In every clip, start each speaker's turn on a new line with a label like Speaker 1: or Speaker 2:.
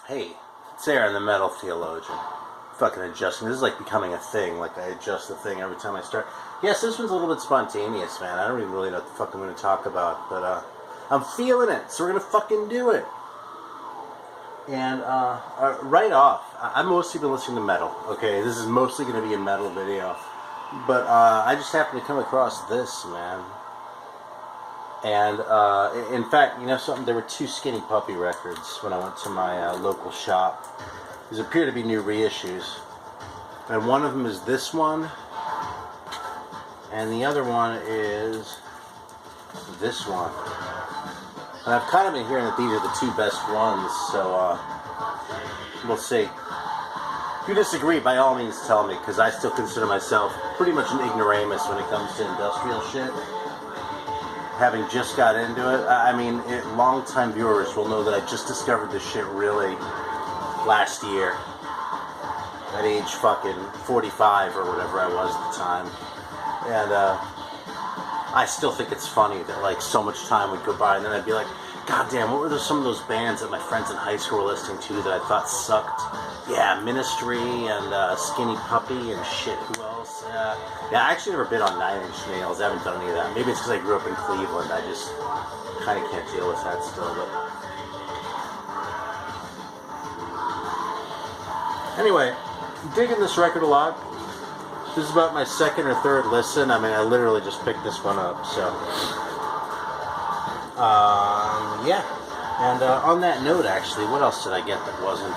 Speaker 1: Hey, it's Aaron, the metal theologian. Fucking adjusting. This is like becoming a thing. Like, I adjust the thing every time I start. Yes, this one's a little bit spontaneous, man. I don't even really know what the fuck I'm going to talk about. But, I'm feeling it. So we're going to fucking do it. And, right off, I've mostly been listening to metal. Okay, this is mostly going to be a metal video. But, I just happened to come across this, man. And, in fact, you know something? There were 2 Skinny Puppy records when I went to my local shop. These appear to be new reissues. And one of them is this one. And the other one is this one. And I've kind of been hearing that these are the 2 best ones, so, we'll see. If you disagree, by all means tell me, because I still consider myself pretty much an ignoramus when it comes to industrial shit. Having just got into it, I mean, long-time viewers will know that I just discovered this shit really last year. At age fucking 45 or whatever I was at the time. And, I still think it's funny that, like, so much time would go by and then I'd be like, God damn, what were some of those bands that my friends in high school were listening to that I thought sucked? Yeah, Ministry and Skinny Puppy and shit. Who else? Yeah, I actually never been on 9 Inch Nails. I haven't done any of that. Maybe it's because I grew up in Cleveland. I just kind of can't deal with that still. But anyway, I'm digging this record a lot. This is about my 2nd or 3rd listen. I mean, I literally just picked this one up. So, yeah. And on that note, actually, what else did I get that wasn't...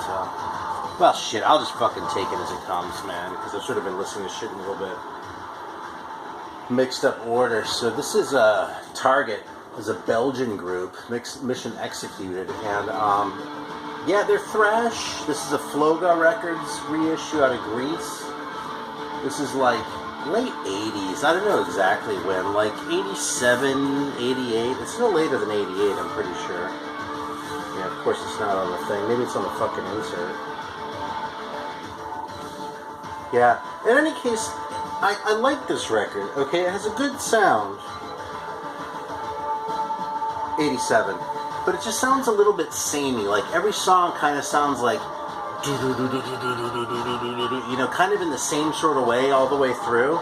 Speaker 1: well, shit, I'll just fucking take it as it comes, man, because I've sort of been listening to shit in a little bit mixed up order. So this is Target, is a Belgian group, Mission Executed, and yeah, they're thrash. This is a Floga Records reissue out of Greece. This is like late 80s. I don't know exactly when, like 87, 88. It's no later than 88, I'm pretty sure. Yeah, of course it's not on the thing. Maybe it's on the fucking insert. Yeah, in any case, I like this record, okay? It has a good sound. 87. But it just sounds a little bit samey. Like, every song kind of sounds like... you know, kind of in the same sort of way all the way through.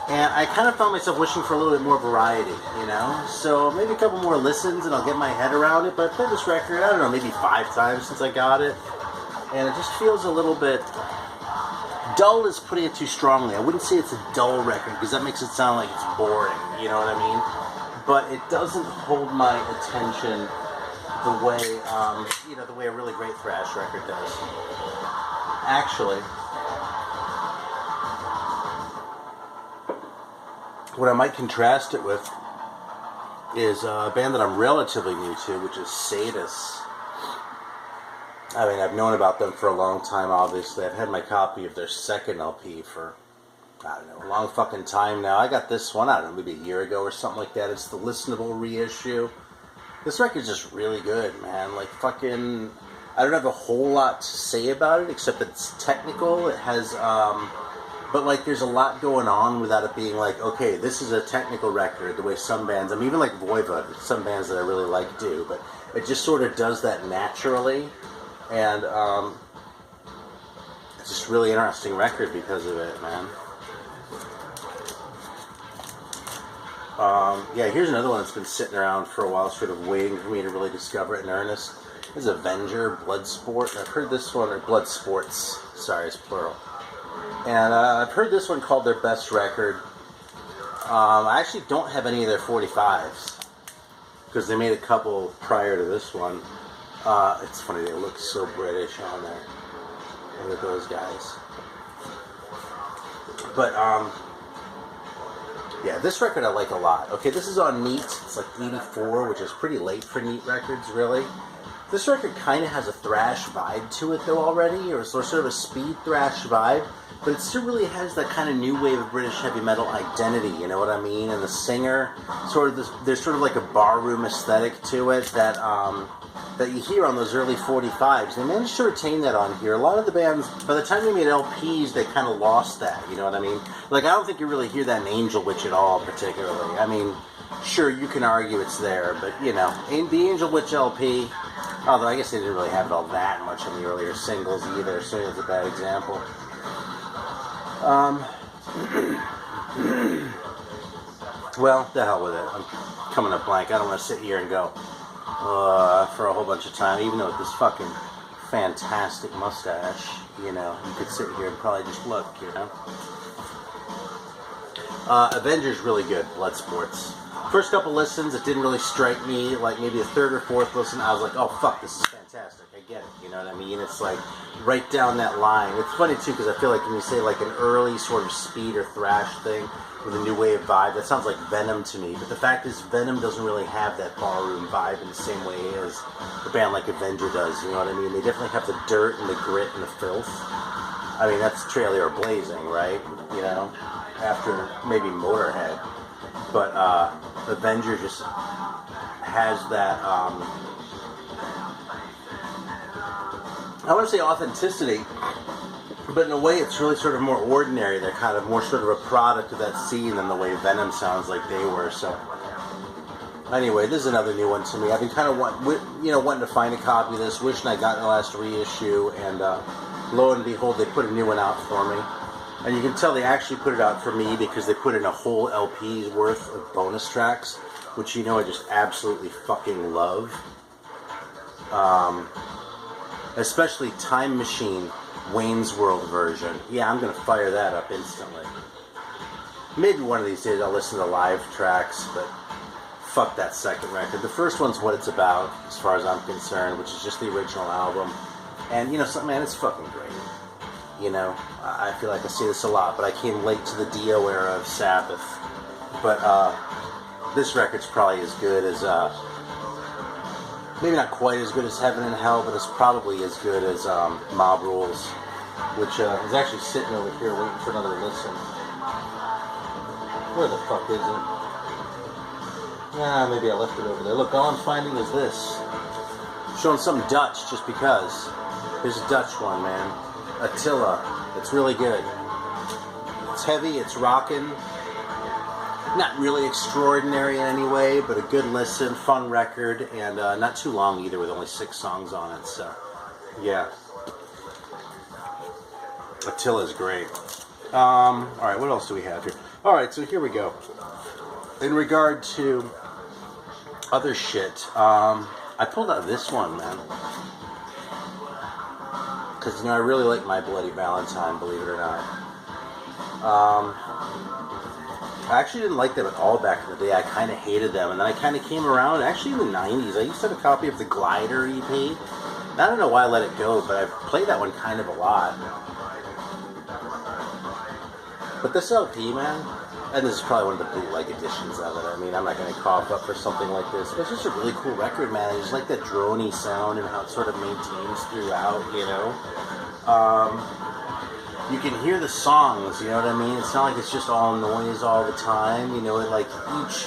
Speaker 1: And I kind of found myself wishing for a little bit more variety, you know? So maybe a couple more listens and I'll get my head around it. But I played this record, I don't know, maybe 5 times since I got it. And it just feels a little bit... dull is putting it too strongly. I wouldn't say it's a dull record because that makes it sound like it's boring, you know what I mean? But it doesn't hold my attention the way, you know, the way a really great thrash record does. Actually, what I might contrast it with is a band that I'm relatively new to, which is Sadus. I mean, I've known about them for a long time, obviously. I've had my copy of their 2nd LP for, I don't know, a long fucking time now. I got this one, I don't know, maybe a year ago or something like that. It's the listenable reissue. This record's just really good, man. Like, fucking... I don't have a whole lot to say about it, except that it's technical. It has, but, like, there's a lot going on without it being like, okay, this is a technical record, the way some bands... I mean, even like Voivod, some bands that I really like do, but it just sort of does that naturally. And, it's just a really interesting record because of it, man. Yeah, here's another one that's been sitting around for a while, sort of waiting for me to really discover it in earnest. This is Avenger Bloodsport. I've heard this one, or Bloodsports, sorry, it's plural. And I've heard this one called their best record. I actually don't have any of their 45s, because they made a couple prior to this one. It's funny, they look so British on there. Look at those guys. But, yeah, this record I like a lot. Okay, this is on Neat. It's like 84, which is pretty late for Neat records, really. This record kind of has a thrash vibe to it, though, already, or sort of a speed thrash vibe, but it still really has that kind of new wave of British heavy metal identity, you know what I mean? And the singer, sort of this, there's sort of like a barroom aesthetic to it that that you hear on those early 45s. They managed to retain that on here. A lot of the bands, by the time they made LPs, they kind of lost that, you know what I mean? Like, I don't think you really hear that in Angel Witch at all, particularly. I mean, sure, you can argue it's there, but, you know, the Angel Witch LP, Although I guess they didn't really have it all that much in the earlier singles either, so it's a bad example. Well, the hell with it. I'm coming up blank. I don't want to sit here and go for a whole bunch of time, even though with this fucking fantastic mustache, you know, you could sit here and probably just look, you know. Avenger's really good, Bloodsports. First couple listens, it didn't really strike me. Like maybe a third or fourth listen, I was like, oh fuck, this is fantastic. I get it, you know what I mean? It's like right down that line. It's funny too, because I feel like when you say like an early sort of speed or thrash thing with a new wave vibe, that sounds like Venom to me. But the fact is, Venom doesn't really have that ballroom vibe in the same way as a band like Avenger does, you know what I mean? They definitely have the dirt and the grit and the filth. I mean, that's Trailer Blazing, right? You know, after maybe Motorhead. But Avenger just has that, I want to say authenticity, but in a way it's really sort of more ordinary. They're kind of more sort of a product of that scene than the way Venom sounds like they were. So anyway, this is another new one to me. I've been kind of wanting to find a copy of this, wishing I got the last reissue, and lo and behold, they put a new one out for me. And you can tell they actually put it out for me because they put in a whole LP's worth of bonus tracks, which you know I just absolutely fucking love. Especially Time Machine, Wayne's World version. Yeah, I'm going to fire that up instantly. Maybe one of these days I'll listen to live tracks, but fuck that second record. The first one's what it's about, as far as I'm concerned, which is just the original album. And, you know, something, man, it's fucking great. You know, I feel like I say this a lot, but I came late to the Dio era of Sabbath. But this record's probably as good as, maybe not quite as good as Heaven and Hell, but it's probably as good as Mob Rules, which is actually sitting over here waiting for another listen. Where the fuck is it? Maybe I left it over there. Look, all I'm finding is this. I'm showing something Dutch just because. Here's a Dutch one, man. Attila. It's really good. It's heavy, it's rockin'. Not really extraordinary in any way, but a good listen, fun record, and not too long either, with only 6 songs on it, so yeah. Attila's great. Alright, what else do we have here? Alright, so here we go. In regard to other shit, I pulled out this one, man. Because, you know, I really like my Bloody Valentine, believe it or not. I actually didn't like them at all back in the day. I kind of hated them. And then I kind of came around, actually in the 90s. I used to have a copy of the Glider EP. And I don't know why I let it go, but I've played that one kind of a lot. But this LP, man, and this is probably one of the bootleg editions of it. I mean, I'm not going to cough up for something like this. But it's just a really cool record, man. I just like that drony sound and how it sort of maintains throughout, you know. You can hear the songs, you know what I mean? It's not like it's just all noise all the time, you know, like each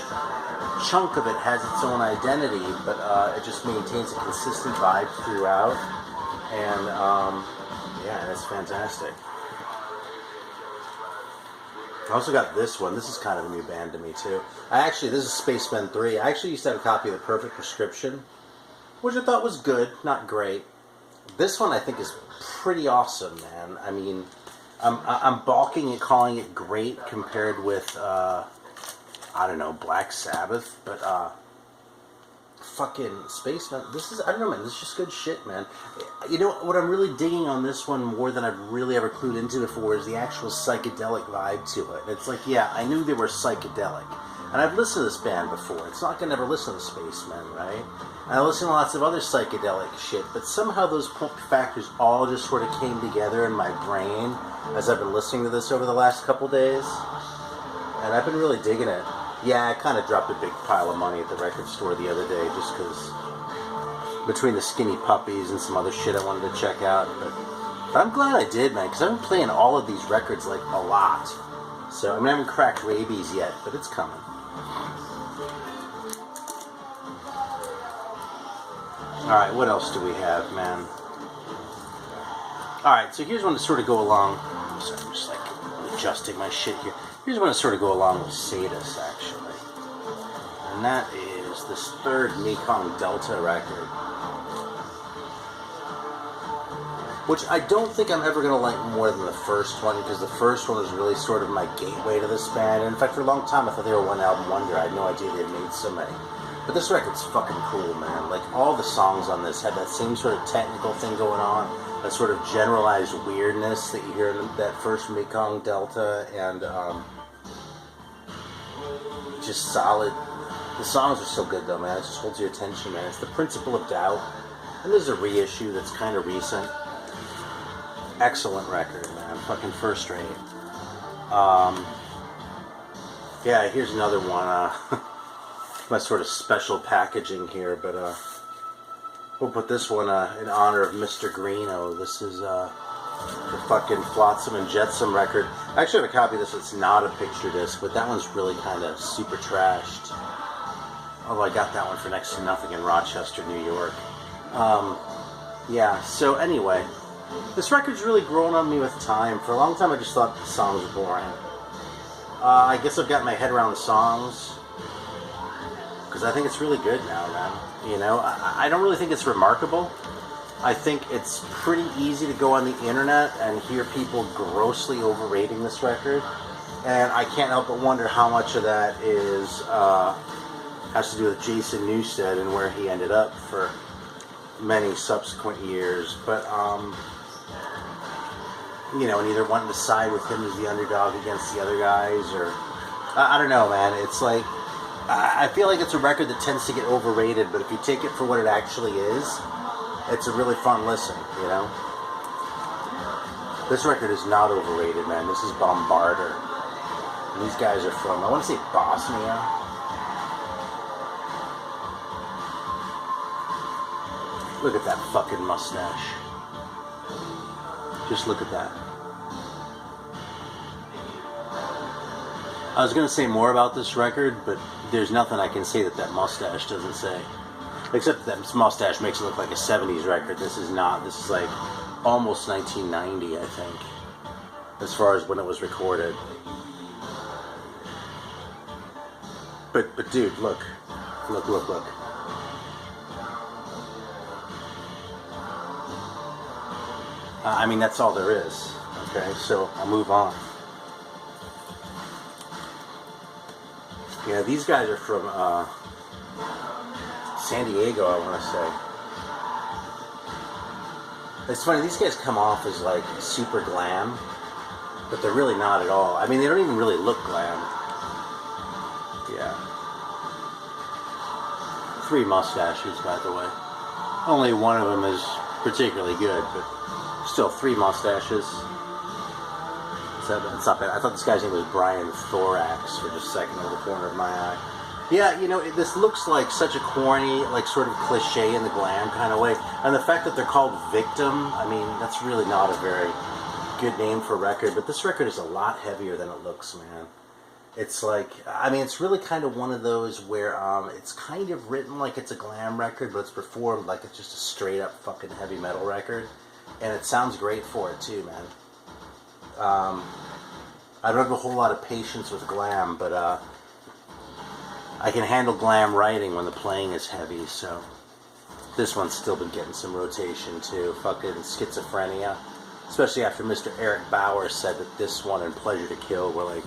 Speaker 1: chunk of it has its own identity, but it just maintains a consistent vibe throughout, and yeah, that's fantastic. I also got this one. This is kind of a new band to me, too. This is Spaceman III. I actually used to have a copy of The Perfect Prescription, which I thought was good, not great. This one I think is pretty awesome, man. I mean, I'm balking at calling it great compared with, I don't know, Black Sabbath, but, fucking Spaceman, I don't know, man, this is just good shit, man. You know, what I'm really digging on this one more than I've really ever clued into before is the actual psychedelic vibe to it. It's like, yeah, I knew they were psychedelic, and I've listened to this band before. It's not like I never listened to Spaceman, right? And I listened to lots of other psychedelic shit, but somehow those factors all just sort of came together in my brain as I've been listening to this over the last couple days, and I've been really digging it. Yeah, I kind of dropped a big pile of money at the record store the other day just because between the Skinny Puppies and some other shit I wanted to check out. But I'm glad I did, man, because I've been playing all of these records, like, a lot. So, I mean, I haven't cracked Rabies yet, but it's coming. Alright, what else do we have, man? Alright, so here's one to sort of go along. I'm sorry, I'm just, like, adjusting my shit here. Here's one to sort of go along with Sadist, actually. And that is this third Mekong Delta record. which I don't think I'm ever going to like more than the first one, because the first one was really sort of my gateway to this band. And in fact, for a long time, I thought they were one album wonder. I had no idea they had made so many. But this record's fucking cool, man. Like, all the songs on this had that same sort of technical thing going on, that sort of generalized weirdness that you hear in that first Mekong Delta, and just solid. The songs are so good, though, man. It just holds your attention, man. It's The Principle of Doubt, and there's a reissue that's kind of recent. Excellent record, man. Fucking first rate. Yeah, here's another one. My sort of special packaging here, but we'll put this one in honor of Mr. Greeno. This is the fucking Flotsam and Jetsam record. I actually have a copy of this. It's not a picture disc, but that one's really kind of super trashed. Although I got that one for next to nothing in Rochester, New York. Yeah, so anyway, this record's really grown on me with time. For a long time, I just thought the songs were boring. I guess I've got my head around the songs, because I think it's really good now, man. You know, I don't really think it's remarkable. I think it's pretty easy to go on the internet and hear people grossly overrating this record, and I can't help but wonder how much of that has to do with Jason Newsted and where he ended up for many subsequent years. But you know, and either wanting to side with him as the underdog against the other guys, or I don't know, man. It's like, I feel like it's a record that tends to get overrated, but if you take it for what it actually is, it's a really fun listen, you know? This record is not overrated, man. This is Bombarded. These guys are from, I want to say Bosnia. Look at that fucking mustache. Just look at that. I was going to say more about this record, but there's nothing I can say that mustache doesn't say. Except that this mustache makes it look like a 70s record. This is not. This is like almost 1990, I think, as far as when it was recorded. But dude, look. Look. I mean, that's all there is. Okay, so I'll move on. Yeah, these guys are from San Diego, I want to say. It's funny, these guys come off as like super glam, but they're really not at all. I mean, they don't even really look glam. Yeah. 3 mustaches, by the way. Only one of them is particularly good, but still 3 mustaches. It's not bad. I thought this guy's name was Brian Thorax for just a second over the corner of my eye. Yeah, you know, this looks like such a corny, like sort of cliche in the glam kind of way. And the fact that they're called Victim, I mean, that's really not a very good name for a record. But this record is a lot heavier than it looks, man. It's like, I mean, it's really kind of one of those where it's kind of written like it's a glam record, but it's performed like it's just a straight up fucking heavy metal record. And it sounds great for it too, man. I don't have a whole lot of patience with glam, but I can handle glam writing when the playing is heavy, so this one's still been getting some rotation too. Fucking Schizophrenia. Especially after Mr. Eric Bauer said that this one and Pleasure to Kill were like,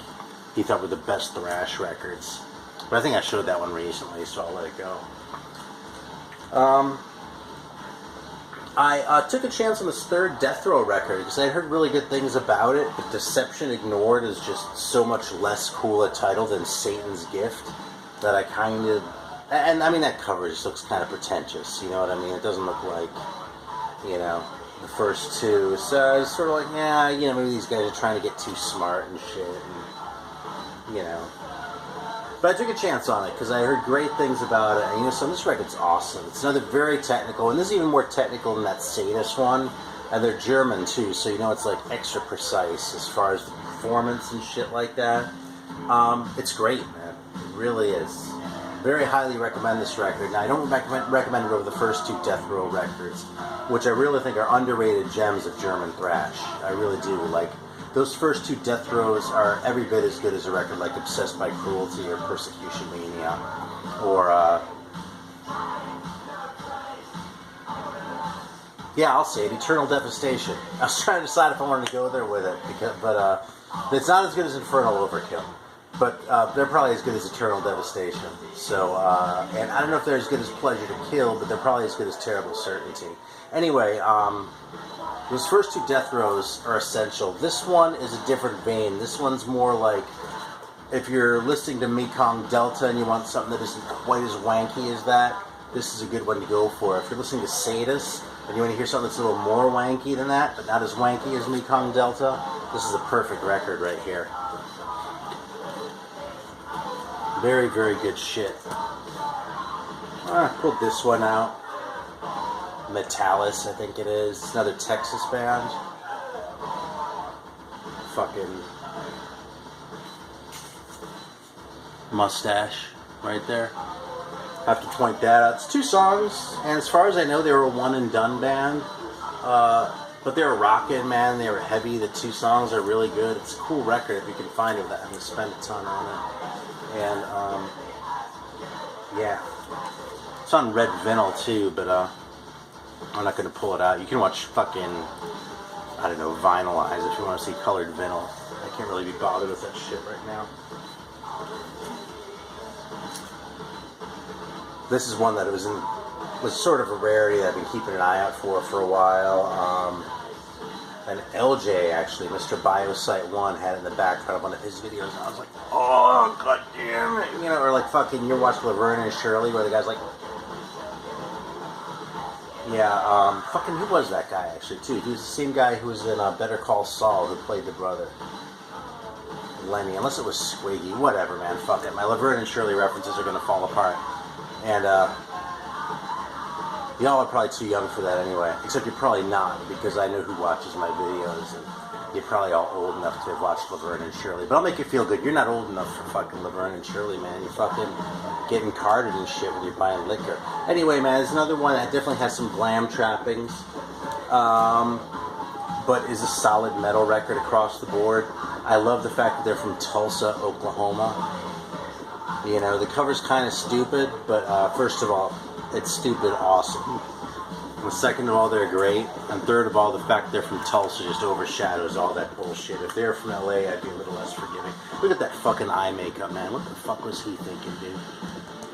Speaker 1: he thought were the best thrash records. But I think I showed that one recently, so I'll let it go. I took a chance on this third Death Row record because I heard really good things about it, but Deception Ignored is just so much less cool a title than Satan's Gift that I kind of... And I mean, that cover just looks kind of pretentious, you know what I mean? It doesn't look like, you know, the first two. So it's sort of like, yeah, you know, maybe these guys are trying to get too smart and shit, and, you know... But I took a chance on it because I heard great things about it. And, you know, so this record's awesome. It's another very technical, and this is even more technical than that Sadist one. And they're German too, so you know it's like extra precise as far as the performance and shit like that. It's great, man. It really is. Very highly recommend this record. Now, I don't recommend it over the first 2 Death Row records, which I really think are underrated gems of German thrash. I really do. Like, those first 2 Death Rows are every bit as good as a record like Obsessed by Cruelty or Persecution Mania or Yeah, I'll say it. Eternal Devastation. I was trying to decide if I wanted to go there with it, but it's not as good as Infernal Overkill. But they're probably as good as Eternal Devastation. So, and I don't know if they're as good as Pleasure to Kill, but they're probably as good as Terrible Certainty. Anyway, those first two death rows are essential. This one is a different vein. This one's more like, if you're listening to Mekong Delta and you want something that isn't quite as wanky as that, this is a good one to go for. If you're listening to Sadus and you want to hear something that's a little more wanky than that, but not as wanky as Mekong Delta, this is a perfect record right here. Very, very good shit. I pulled this one out. Metallus, I think it is. It's another Texas band. Fucking mustache right there. Have to point that out. It's 2 songs, and as far as I know, they were a one and done band. But they were rockin', man. They were heavy. The 2 songs are really good. It's a cool record if you can find it. I'm gonna spend a ton on it. And yeah, it's on red vinyl too. But I'm not gonna pull it out. You can watch fucking, I don't know, Vinylize if you want to see colored vinyl. I can't really be bothered with that shit right now. This is one that was sort of a rarity that I've been keeping an eye out for a while. And LJ, actually, Mr. Biosite 1, had it in the background of one of his videos, and I was like, oh, god damn it. You know, or like fucking, you watch Laverne and Shirley, where the guy's like, yeah, fucking, who was that guy, actually, too? He was the same guy who was in Better Call Saul, who played the brother. Lenny, unless it was Squiggy, whatever, man, fuck it. My Laverne and Shirley references are gonna fall apart. And, y'all are probably too young for that anyway. Except you're probably not, because I know who watches my videos, and you're probably all old enough to have watched Laverne and Shirley. But I'll make you feel good. You're not old enough for fucking Laverne and Shirley, man. You're fucking getting carded and shit when you're buying liquor. Anyway, man, there's another one that definitely has some glam trappings. But is a solid metal record across the board. I love the fact that they're from Tulsa, Oklahoma. You know, the cover's kind of stupid, but first of all, it's stupid awesome. And second of all, they're great. And third of all, the fact they're from Tulsa just overshadows all that bullshit. If they were from LA, I'd be a little less forgiving. Look at that fucking eye makeup, man. What the fuck was he thinking, dude?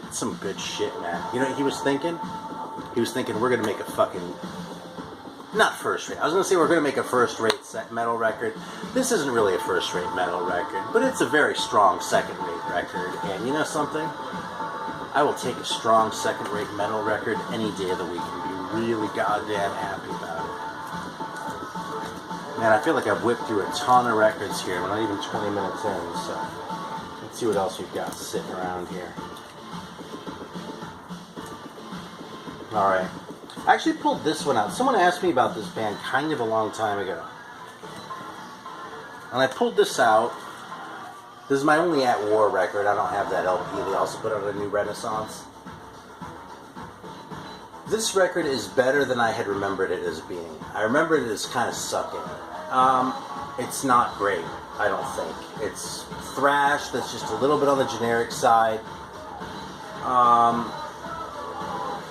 Speaker 1: It's some good shit, man. You know what he was thinking? He was thinking, we're going to make a fucking... Not first rate. I was going to say we're going to make a first-rate metal record. This isn't really a first-rate metal record, but it's a very strong second-rate record. And you know something? I will take a strong second-rate metal record any day of the week and be really goddamn happy about it. Man, I feel like I've whipped through a ton of records here. We're not even 20 minutes in, so let's see what else we've got sitting around here. Alright. I actually pulled this one out. Someone asked me about this band kind of a long time ago. And I pulled this out. This is my only At War record. I don't have that LP. They also put out a new Renaissance. This record is better than I had remembered it as being. I remembered it as kind of sucking. It's not great, I don't think. It's thrash that's just a little bit on the generic side.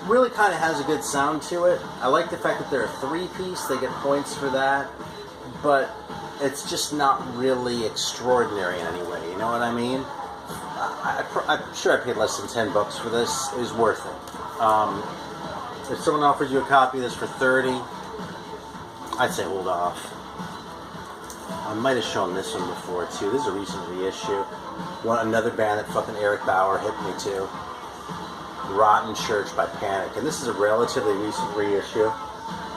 Speaker 1: Really kind of has a good sound to it. I like the fact that they're a 3-piece. They get points for that. But it's just not really extraordinary in any way. You know what I mean? I'm sure I paid less than $10 for this. It was worth it. If someone offers you a copy of this for $30, I'd say hold off. I might have shown this one before too. This is a recent reissue. Another band that fucking Eric Bauer hit me to. Rotten Church by Panic. And this is a relatively recent reissue.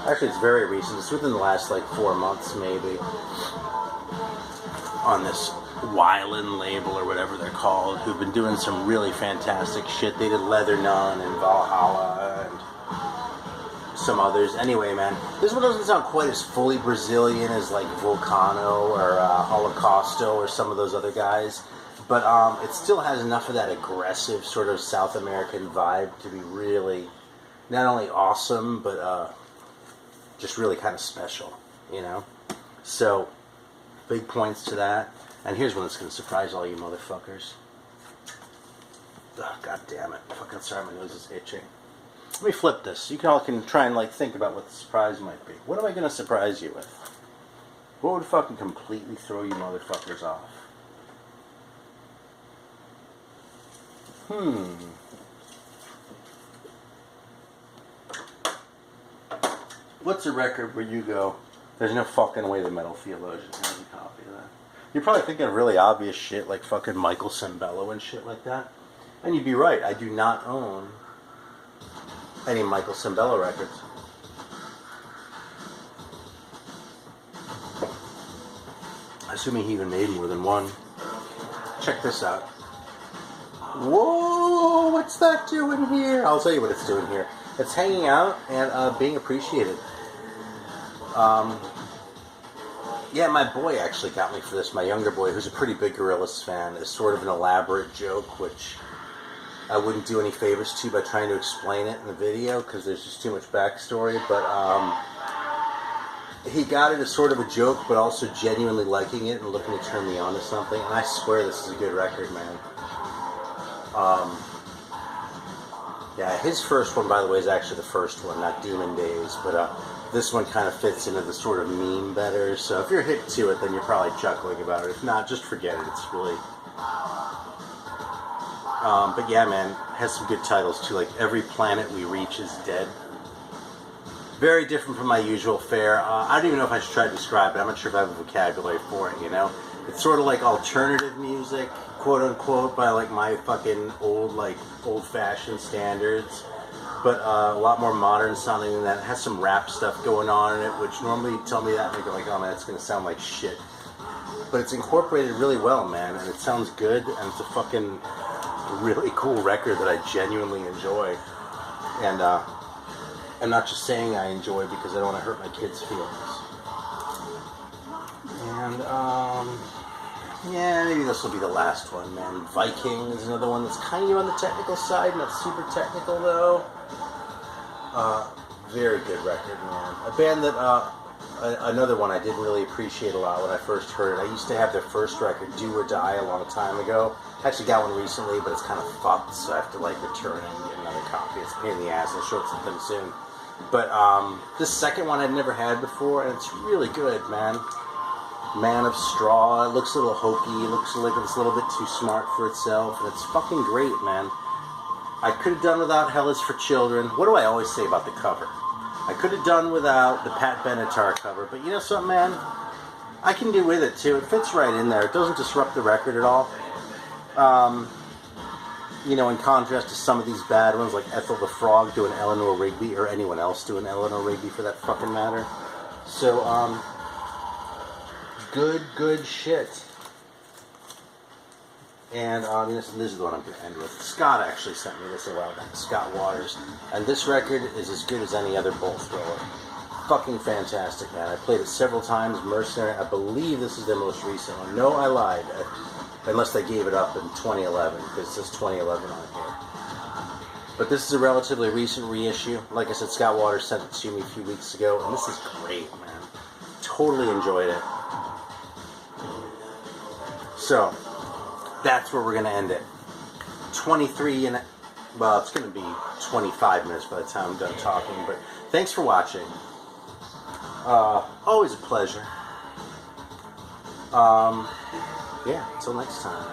Speaker 1: Actually, it's very recent. It's within the last, 4 months, maybe. On this Wyland label, or whatever they're called, who've been doing some really fantastic shit. They did Leather Nun and Valhalla and some others. Anyway, man, this one doesn't sound quite as fully Brazilian as, Vulcano or Holocausto or some of those other guys. But it still has enough of that aggressive sort of South American vibe to be really not only awesome, but just really kind of special, you know? So, big points to that. And here's one that's going to surprise all you motherfuckers. Oh, God damn it. Fucking sorry, my nose is itching. Let me flip this. You all can try and like think about what the surprise might be. What am I going to surprise you with? What would fucking completely throw you motherfuckers off? What's a record where you go, there's no fucking way the Metal Theologian has a copy of that? You're probably thinking of really obvious shit like fucking Michael Sembello and shit like that. And you'd be right. I do not own any Michael Sembello records. Assuming he even made more than one. Check this out. Whoa, what's that doing here? I'll tell you what it's doing here. It's hanging out and being appreciated. Yeah, my boy actually got me for this. My younger boy, who's a pretty big Gorillaz fan, is sort of an elaborate joke, which I wouldn't do any favors to by trying to explain it in the video, because there's just too much backstory, but he got it as sort of a joke, but also genuinely liking it and looking to turn me on to something, and I swear this is a good record, man. Yeah, his first one, by the way, is actually the first one, not Demon Days, but this one kind of fits into the sort of meme better, so if you're hip to it, then you're probably chuckling about it. If not, just forget it. It's really... but yeah, man, it has some good titles too, like Every Planet We Reach Is Dead. Very different from my usual fare. I don't even know if I should try to describe it. I'm not sure if I have a vocabulary for it, you know? It's sort of like alternative music, quote unquote, by like my fucking old-fashioned standards. But a lot more modern sounding than that. It has some rap stuff going on in it, which normally you tell me that and I go like, oh man, it's going to sound like shit. But it's incorporated really well, man, and it sounds good, and it's a fucking really cool record that I genuinely enjoy. And I'm not just saying I enjoy because I don't want to hurt my kids' feelings. And, yeah, maybe this will be the last one, man. Viking is another one that's kind of on the technical side, not super technical, though. Very good record, man. A band that, another one I didn't really appreciate a lot when I first heard it. I used to have their first record, Do or Die, a long time ago. I actually got one recently, but it's kind of fucked, so I have to, like, return it and get another copy. It's a pain in the ass. I'll show it to them soon. But, this second one I'd never had before, and it's really good, man. Man of Straw. It looks a little hokey. It looks like it's a little bit too smart for itself, and it's fucking great, man. I could have done without Hell is for Children. What do I always say about the cover? I could have done without the Pat Benatar cover, but you know something, man? I can do with it, too. It fits right in there. It doesn't disrupt the record at all. You know, in contrast to some of these bad ones, like Ethel the Frog doing Eleanor Rigby, or anyone else doing Eleanor Rigby for that fucking matter. So, good shit. And this is the one I'm going to end with. Scott actually sent me this a while back, Scott Waters. And this record is as good as any other bolt thrower. Fucking fantastic, man. I played it several times. Mercenary, I believe this is their most recent one. No, I lied. Unless they gave it up in 2011, because it says 2011 on here. But this is a relatively recent reissue. Like I said, Scott Waters sent it to me a few weeks ago, and this is great, man. Totally enjoyed it. So, that's where we're going to end it. 23 and... Well, it's going to be 25 minutes by the time I'm done talking, but thanks for watching. Always a pleasure. Yeah, until next time.